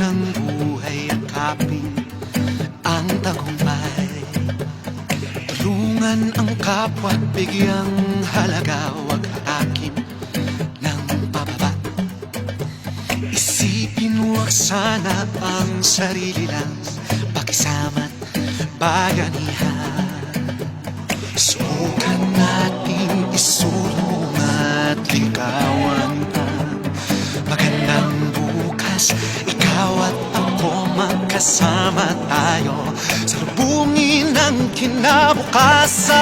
ng buhay yakapin ang tagumpay. Tulungan ang kapwa't bigyang halaga, wag hatakin ng pababa. Isipin wag sana ang sarili lang, pakisama't bayanihan. Subukan nating isulong at ligawan ang magandang bukas. Ikaw at ako magkasama tayo, salubungin ang kinabukasan.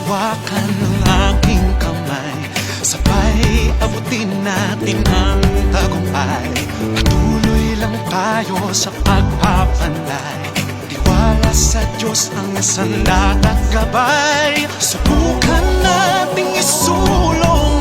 Hawakan ng aking kamay, sabay abutin natin ang tagumpay. Patuloy lang tayo sa pagpapanday, tiwala sa Diyos ang sandat at gabay. Subukan nating isulong